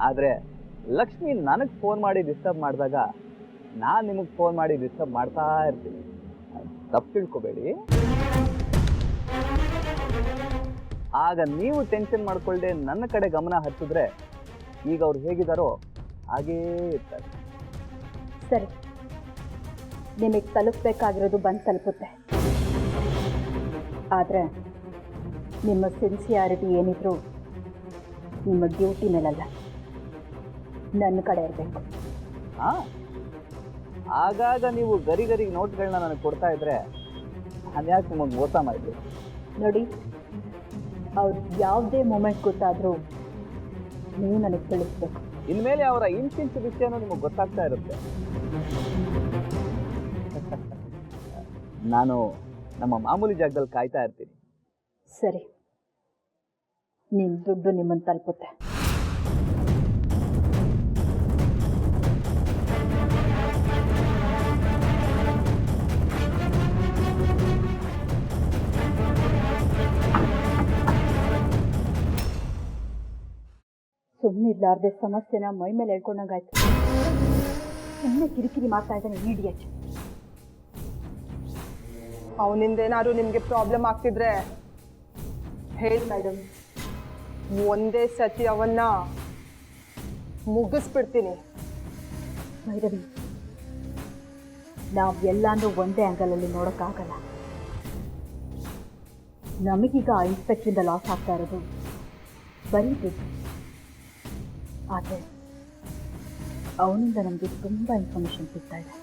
ಆದರೆ ಲಕ್ಷ್ಮಿ ನನಗೆ ಫೋನ್ ಮಾಡಿ ಡಿಸ್ಟರ್ಬ್ ಮಾಡಿದಾಗ ನಾನು ನಿಮಗೆ ಫೋನ್ ಮಾಡಿ ಡಿಸ್ಟರ್ಬ್ ಮಾಡ್ತಾ ಇರ್ತೀನಿ. ತಪ್ಪು ತಿಳ್ಕೊಬೇಡಿ. ಆಗ ನೀವು ಟೆನ್ಷನ್ ಮಾಡ್ಕೊಳ್ಳದೆ ನನ್ನ ಕಡೆ ಗಮನ ಹಚ್ಚಿದ್ರೆ ಈಗ ಅವ್ರು ಹೇಗಿದ್ದಾರೋ ಹಾಗೇ ಇರ್ತಾರೆ. ಸರಿ, ನಿಮಗೆ ತಲುಪಬೇಕಾಗಿರೋದು ಬಂದು ತಲುಪುತ್ತೆ. ಆದರೆ ನಿಮ್ಮ ಸಿನ್ಸಿಯಾರಿಟಿ ಏನಿದ್ರು ನಿಮ್ಮ ಡ್ಯೂಟಿ ಮೇಲಲ್ಲ, ನನ್ನ ಕಡೆ ಇರಬೇಕು. ಹಾಂ, ಆಗಾಗ ನೀವು ಗರಿ ನೋಟ್ಗಳನ್ನ ನನಗೆ ಕೊಡ್ತಾ ಇದ್ರೆ ನಾನು ಯಾಕೆ ನಿಮಗೆ ಮೋಸ ಮಾಡಿದೆ? ನೋಡಿ, ಅವ್ರು ಯಾವುದೇ ಮೂಮೆಂಟ್ ಗೊತ್ತಾದರೂ ನೀವು ನನಗೆ ತಿಳಿಸ್ಬೇಕು. ಇನ್ಮೇಲೆ ಅವರ ಇಂಚಿಂಚು ವಿಷಯನೂ ನಿಮಗೆ ಗೊತ್ತಾಗ್ತಾ ಇರುತ್ತೆ. ನಾನು ನಮ್ಮ ಮಾಮೂಲಿ ಜಾಗದಲ್ಲಿ ಕಾಯ್ತಾ ಇರ್ತೀನಿ. ಸರಿ, ನಿಮ್ಮ ದುಡ್ಡು ನಿಮ್ಮನ್ನು ತಲುಪುತ್ತೆ. ಸುಮ್ಮನಿರ್ಲಾರ್ದೆ ಸಮಸ್ಯೆನ ಮೈ ಮೇಲೆ ಹೇಳ್ಕೊಂಡಂಗಾಯ್ತು. ಸುಮ್ಮನೆ ಕಿರಿಕಿರಿ ಮಾಡ್ತಾ ಇದ್ದಾನೆ ಇಡಿಯಟ್. ಅವನಿಂದೇನಾದ್ರು ನಿಮಗೆ ಪ್ರಾಬ್ಲಮ್ ಆಗ್ತಿದ್ರೆ ಹೇಳಿ ಮೇಡಮ್, ಒಂದೇ ಸತಿ ಅವನ್ನ ಮುಗಿಸ್ಬಿಡ್ತೀನಿ. ಭೈರವಿ, ನಾವು ಎಲ್ಲಾಂದ್ರೂ ಒಂದೇ ಆ್ಯಂಗಲಲ್ಲಿ ನೋಡೋಕ್ಕಾಗಲ್ಲ. ನಮಗೀಗ ಆ ಇನ್ಸ್ಪೆಕ್ಟ್ರಿಂದ ಲಾಸ್ ಆಗ್ತಾ ಇರೋದು ಬರೀ ದುಡ್ಡು. ಆದರೆ ಅವನಿಂದ ನಮಗೆ ತುಂಬ ಇನ್ಫಾರ್ಮೇಷನ್ ಸಿಗ್ತಾ ಇದೆ.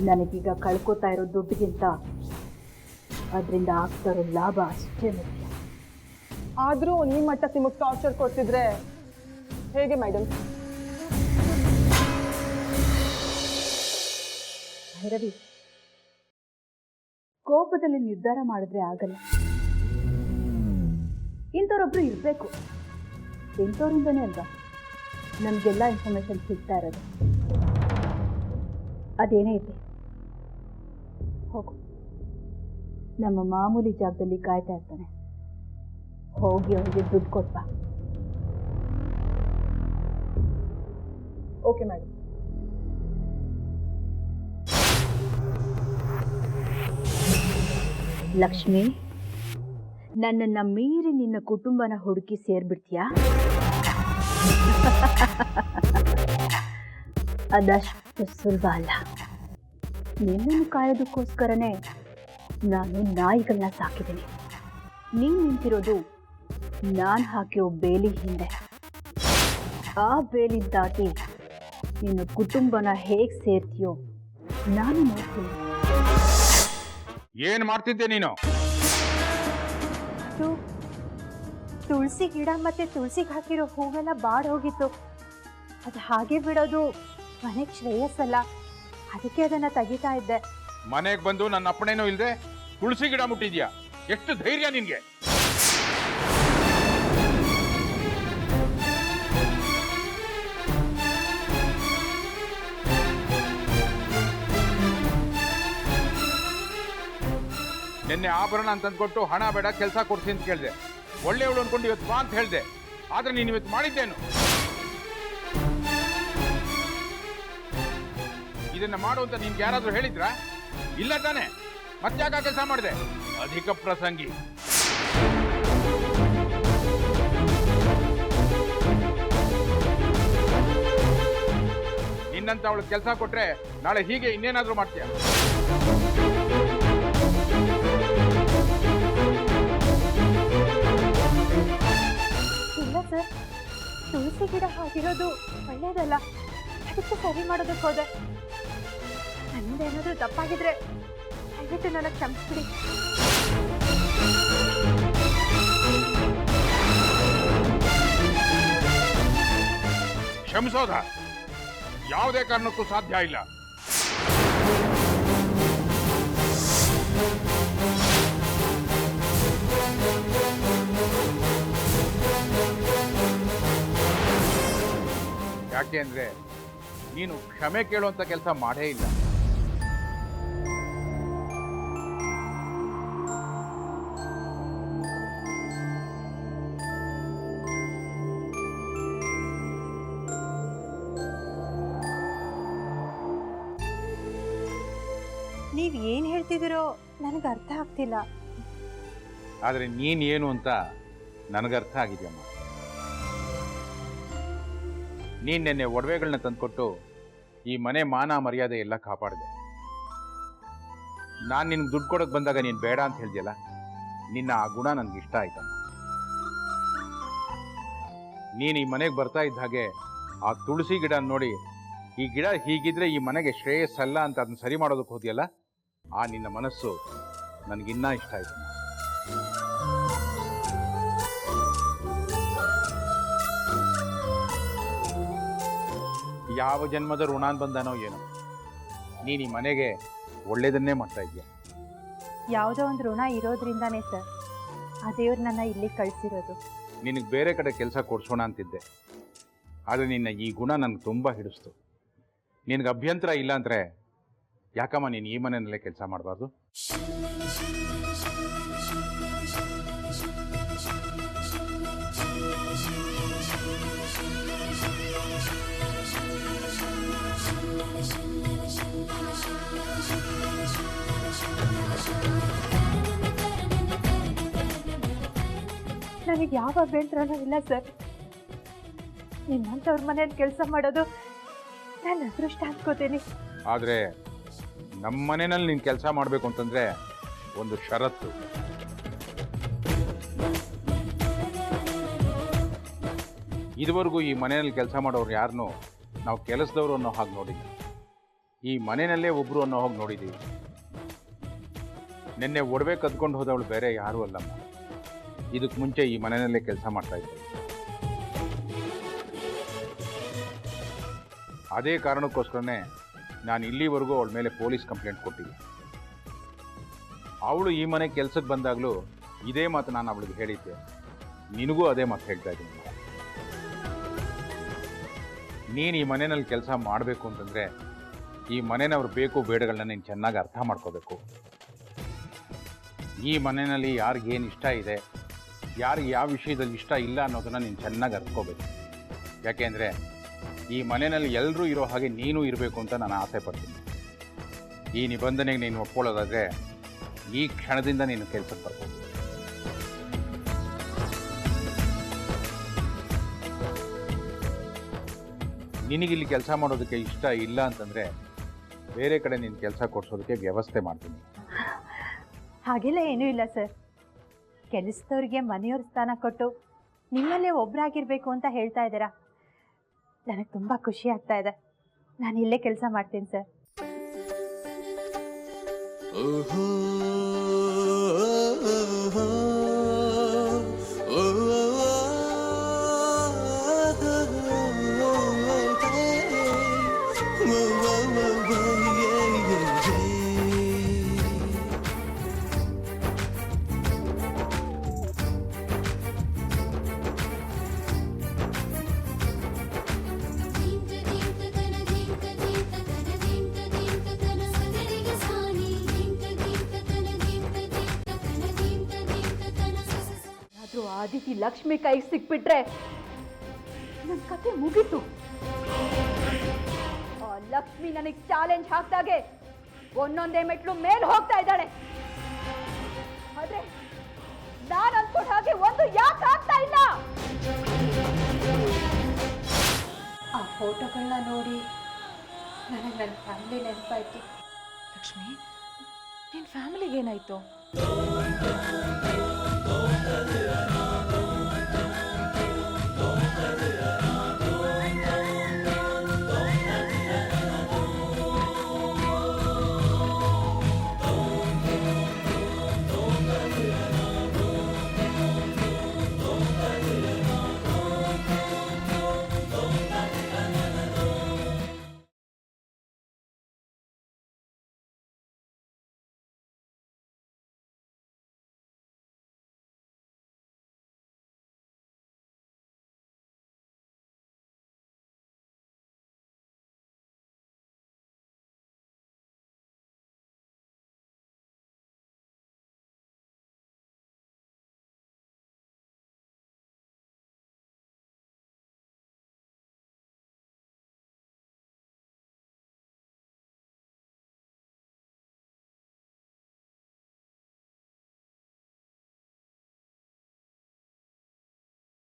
ನನಗೀಗ ಕಳ್ಕೊತಾ ಇರೋ ದುಡ್ಡಿಗಿಂತ ಅದರಿಂದ ಆಗ್ತಾ ಇರೋ ಲಾಭ ಅಷ್ಟೇ ಮುಖ್ಯ. ಆದರೂ ಈ ಮಟ್ಟಕ್ಕೆ ನಿಮಗೆ ಟಾರ್ಚರ್ ಕೊಡ್ತಿದ್ರೆ ಹೇಗೆ ಮೇಡಮ್? ಭೈರವಿ, ಕೋಪದಲ್ಲಿ ನಿರ್ಧಾರ ಮಾಡಿದ್ರೆ ಆಗಲ್ಲ. ಇಂಥವ್ರೊಬ್ರು ಇರಬೇಕು. ಇಂಥವ್ರಿಂದನೇ ಅಲ್ವಾ ನಮಗೆಲ್ಲ ಇನ್ಫಾರ್ಮೇಷನ್ ಸಿಗ್ತಾ ಇರೋದು. ಅದೇನೇ ಇದೆ, ಹೋಗು. ನಮ್ಮ ಮಾಮೂಲಿ ಜಾಗದಲ್ಲಿ ಕಾಯ್ತಾ ಇರ್ತಾನೆ. ಹೋಗಿ ಅವನಿಗೆ ದುಡ್ಡು ಕೊಟ್ಟ. Okay madam. ಲಕ್ಷ್ಮಿ, ನನ್ನನ್ನ ಮೀರಿ ನಿನ್ನ ಕುಟುಂಬನ ಹುಡುಕಿ ಸೇರ್ಬಿಡ್ತೀಯಾ? ಅದಷ್ಟು ಸುಲಭ ಅಲ್ಲ. ನಿನ್ನನ್ನು ಕಾಯೋದಕ್ಕೋಸ್ಕರನೇ ನಾನು ನಾಯಿಗಳನ್ನ ಸಾಕಿದ್ದೀನಿ. ನೀನು ನಿಂತಿರೋದು ನಾನು ಹಾಕಿರೋ ಬೇಲಿ ಹಿಂದೆ. ಆ ಬೇಲಿ ದಾಟಿ ನಿನ್ನ ಕುಟುಂಬನ ಹೇಗೆ ಸೇರ್ತೀಯೋ ನಾನು ನೋಡ್ತೀನಿ. ಏನು ಮಾಡ್ತಿದ್ದೆ ನೀನು? ತುಳಸಿ ಗಿಡ ಮತ್ತೆ ತುಳಸಿಗೆ ಹಾಕಿರೋ ಹೂವೆಲ್ಲ ಬಾಡ್ ಹೋಗಿತ್ತು. ಅದು ಹಾಗೆ ಬಿಡೋದು ಮನೆಗೆ ಶ್ರೇಯಸ್ಸಲ್ಲ. ಅದಕ್ಕೆ ಅದನ್ನ ತೆಗಿತಾ ಇದ್ದೆ. ಮನೆಗೆ ಬಂದು ನನ್ನ ಅಪ್ಪಣೆನೂ ಇಲ್ಲದೆ ತುಳಸಿ ಗಿಡ ಮುಟ್ಟಿದ್ಯಾ? ಎಷ್ಟು ಧೈರ್ಯ ನಿನ್ಗೆ? ನಿನ್ನೆ ಆಭರಣ ಅಂತಂದ್ಕೊಟ್ಟು ಹಣ ಬೇಡ ಕೆಲಸ ಕೊಡ್ಸಿ ಅಂತ ಕೇಳಿದೆ. ಒಳ್ಳೆಯವಳು ಅನ್ಕೊಂಡು ಇವತ್ತು ಬಾ ಅಂತ ಹೇಳಿದೆ. ಆದ್ರೆ ನೀನು ಇವತ್ತು ಮಾಡಿದ್ದೇನು? ಇದನ್ನ ಮಾಡು ಅಂತ ನಿನ್ಗೆ ಯಾರಾದ್ರೂ ಹೇಳಿದ್ರಾ? ಇಲ್ಲ ತಾನೆ? ಮತ್ತ್ಯಾಕ ಕೆಲಸ ಮಾಡಿದೆ? ಅಧಿಕ ಪ್ರಸಂಗಿ. ನಿನ್ನಂತ ಅವಳು ಕೆಲಸ ಕೊಟ್ರೆ ನಾಳೆ ಹೀಗೆ ಇನ್ನೇನಾದ್ರೂ ಮಾಡ್ತೀಯ? ಇಲ್ಲ ಸರ್, ತುಳಸಿ ಗಿಡ ಹಾಕಿರೋದು ಒಳ್ಳೇದಲ್ಲ. ಅದಕ್ಕೆ ಸರಿ ಮಾಡೋದಕ್ಕೆ ಹೋದೆ. ನನ್ನದೇನಾದ್ರೂ ತಪ್ಪಾಗಿದ್ರೆ ದಯವಿಟ್ಟು ನನಗೆ ಕ್ಷಮಿಸ್ಬಿಡಿ. ಕ್ಷಮಿಸೋದ ಯಾವುದೇ ಕಾರಣಕ್ಕೂ ಸಾಧ್ಯ ಇಲ್ಲ. ಯಾಕೆ ಅಂದ್ರೆ ನೀನು ಕ್ಷಮೆ ಕೇಳುವಂತ ಕೆಲಸ ಮಾಡೇ ಇಲ್ಲ. ನೀವು ಏನು ಹೇಳ್ತಿದ್ದೀರೋ ನನಗೆ ಅರ್ಥ ಆಗ್ತಿಲ್ಲ. ಆದರೆ ನೀನೇನು ಅಂತ ನನಗರ್ಥ ಆಗಿದೆಯಮ್ಮ. ನೀನು ನೆನ್ನೆ ಒಡವೆಗಳನ್ನ ತಂದುಕೊಟ್ಟು ಈ ಮನೆ ಮಾನ ಮರ್ಯಾದೆ ಎಲ್ಲ ಕಾಪಾಡಿದೆ. ನಾನು ನಿನ್ಗೆ ದುಡ್ಡು ಕೊಡೋಕೆ ಬಂದಾಗ ನೀನು ಬೇಡ ಅಂತ ಹೇಳಿದೆಯಲ್ಲ, ನಿನ್ನ ಆ ಗುಣ ನನಗೆ ಇಷ್ಟ ಆಯ್ತಮ್ಮ. ನೀನು ಈ ಮನೆಗೆ ಬರ್ತಾ ಇದ್ದ ಹಾಗೆ ಆ ತುಳಸಿ ಗಿಡ ನೋಡಿ, ಈ ಗಿಡ ಹೀಗಿದ್ರೆ ಈ ಮನೆಗೆ ಶ್ರೇಯಸ್ಸಲ್ಲ ಅಂತ ಅದನ್ನ ಸರಿ ಮಾಡೋದಕ್ಕೆ ಹೋದಿಯಲ್ಲ, ಆ ನಿನ್ನ ಮನಸ್ಸು ನನಗಿನ್ನ ಇಷ್ಟ ಆಯ್ತು. ಯಾವ ಜನ್ಮದ ಋಣಾನ್ ಬಂದಾನೋ ಏನೋ, ನೀನು ಈ ಮನೆಗೆ ಒಳ್ಳೇದನ್ನೇ ಮಾಡ್ತಾ ಇದೆಯಾ. ಯಾವುದೋ ಒಂದು ಋಣ ಇರೋದ್ರಿಂದಾನೇ ಸರ್ ಆ ದೇವ್ರು ನನ್ನ ಇಲ್ಲಿ ಕಳಿಸಿರೋದು. ನಿನಗೆ ಬೇರೆ ಕಡೆ ಕೆಲಸ ಕೊಡಿಸೋಣ ಅಂತಿದ್ದೆ, ಆದರೆ ನಿನ್ನ ಈ ಗುಣ ನನಗೆ ತುಂಬ ಹಿಡಿಸ್ತು. ನಿನಗೆ ಅಭ್ಯಂತರ ಇಲ್ಲ ಅಂದರೆ ಯಾಕಮ್ಮ ನೀನು ಈ ಮನೆಯಲ್ಲೇ ಕೆಲಸ ಮಾಡಬಾರ್ದು? ನನಗೆ ಯಾವ ಅಭ್ಯಂತರನೂ ಇಲ್ಲ ಸರ್. ನಿಮ್ಮಂಥವ್ರ ಮನೇಲಿ ಕೆಲಸ ಮಾಡೋದು ನಾನು ಅದೃಷ್ಟ ಅನ್ಕೋತೀನಿ. ಆದರೆ ನಮ್ಮ ಮನೆಯಲ್ಲಿ ನೀನು ಕೆಲಸ ಮಾಡಬೇಕು ಅಂತಂದರೆ ಒಂದು ಷರತ್ತು. ಇದುವರೆಗೂ ಈ ಮನೆಯಲ್ಲಿ ಕೆಲಸ ಮಾಡೋರು ಯಾರನ್ನೂ ನಾವು ಕೆಲಸದವರು ಅನ್ನೋ ಹಾಗೆ ನೋಡಿದ್ವಿ. ಈ ಮನೆಯಲ್ಲೇ ಒಬ್ಬರು ಅನ್ನೋ ಹಾಗೆ ನೋಡಿದ್ದೀವಿ. ನಿನ್ನೆ ಒಡವೆ ಕದ್ಕೊಂಡು ಹೋದವಳು ಬೇರೆ ಯಾರೂ ಅಲ್ಲಮ್ಮ. ಇದಕ್ಕೆ ಮುಂಚೆ ಈ ಮನೆಯಲ್ಲೇ ಕೆಲಸ ಮಾಡ್ತಾ ಇದ್ದೆ. ಅದೇ ಕಾರಣಕ್ಕೋಸ್ಕರನೇ ನಾನು ಇಲ್ಲಿವರೆಗೂ ಅವಳ ಮೇಲೆ ಪೊಲೀಸ್ ಕಂಪ್ಲೇಂಟ್ ಕೊಟ್ಟಿದ್ದೆ. ಅವಳು ಈ ಮನೆ ಕೆಲಸಕ್ಕೆ ಬಂದಾಗಲೂ ಇದೇ ಮಾತು ನಾನು ಅವಳಿಗೆ ಹೇಳಿದ್ದೆ. ನಿನಗೂ ಅದೇ ಮಾತು ಹೇಳ್ತಾ ಇದ್ದೀನಿ. ನೀನು ಈ ಮನೆಯಲ್ಲಿ ಕೆಲಸ ಮಾಡಬೇಕು ಅಂತಂದರೆ ಈ ಮನೆಯವ್ರು ಬೇಕು ಬೇಡಗಳನ್ನ ನೀನು ಚೆನ್ನಾಗಿ ಅರ್ಥ ಮಾಡ್ಕೋಬೇಕು. ಈ ಮನೆಯಲ್ಲಿ ಯಾರಿಗೇನು ಇಷ್ಟ ಇದೆ, ಯಾರಿಗೆ ಯಾವ ವಿಷಯದಲ್ಲಿ ಇಷ್ಟ ಇಲ್ಲ ಅನ್ನೋದನ್ನು ನೀನು ಚೆನ್ನಾಗಿ ಅರ್ತ್ಕೋಬೇಕು. ಯಾಕೆಂದರೆ ಈ ಮನೆಯಲ್ಲಿ ಎಲ್ಲರೂ ಇರೋ ಹಾಗೆ ನೀನು ಇರಬೇಕು ಅಂತ ನಾನು ಆಸೆ ಪಡ್ತೀನಿ. ಈ ನಿಬಂಧನೆಗೆ ನೀನು ಒಪ್ಕೊಳ್ಳೋದಾದರೆ ಈ ಕ್ಷಣದಿಂದ ನೀನು ಕೆಲಸಕ್ಕೆ ಬರ್ಬೋದು. ನಿನಗಿಲ್ಲಿ ಕೆಲಸ ಮಾಡೋದಕ್ಕೆ ಇಷ್ಟ ಇಲ್ಲ ಅಂತಂದರೆ ಬೇರೆ ಕಡೆ ನೀನು ಕೆಲಸ ಕೊಡಿಸೋದಕ್ಕೆ ವ್ಯವಸ್ಥೆ ಮಾಡ್ತೀನಿ. ಹಾಗೆಲ್ಲ ಏನೂ ಇಲ್ಲ ಸರ್. ಕೆಲಸದವ್ರಿಗೆ ಮನೆಯವ್ರ ಸ್ಥಾನ ಕೊಟ್ಟು ನಿಮ್ಮಲ್ಲೇ ಒಬ್ಬರಾಗಿರ್ಬೇಕು ಅಂತ ಹೇಳ್ತಾ ಇದ್ದೀರಾ. ನನಗೆ ತುಂಬ ಖುಷಿ ಆಗ್ತಾ ಇದೆ. ನಾನು ಇಲ್ಲೇ ಕೆಲಸ ಮಾಡ್ತೀನಿ ಸರ್. ಆದಿತಿ ಲಕ್ಷ್ಮಿ ಕೈಗೆ ಸಿಕ್ಬಿಟ್ರೆ ನನ್ನ ಕತೆ ಮುಗೀತು. ಆ ಲಕ್ಷ್ಮಿ ನನಗೆ ಚಾಲೆಂಜ್ ಹಾಕ್ದಾಗೆ ಒಂದೊಂದೇ ಮೆಟ್ಲು ಮೇಲೆ ಹೋಗ್ತಾ ಇದ್ದಾಳೆ. ಆದ್ರೆ ನಾನು ಅನ್ಕೊಂಡ ಹಾಗೆ ಒಂದು ಯಾಕೆ ಆಗ್ತಾ ಇಲ್ಲ? ಆ ಫೋಟೋಗಳನ್ನ ನೋಡಿ ನನಗೆ ನನ್ನ ಫ್ಯಾಮಿಲಿ ನೆನಪಾಯ್ತು. ಲಕ್ಷ್ಮಿ, ನಿನ್ನ ಫ್ಯಾಮಿಲಿಗೆ ಏನಾಯ್ತು?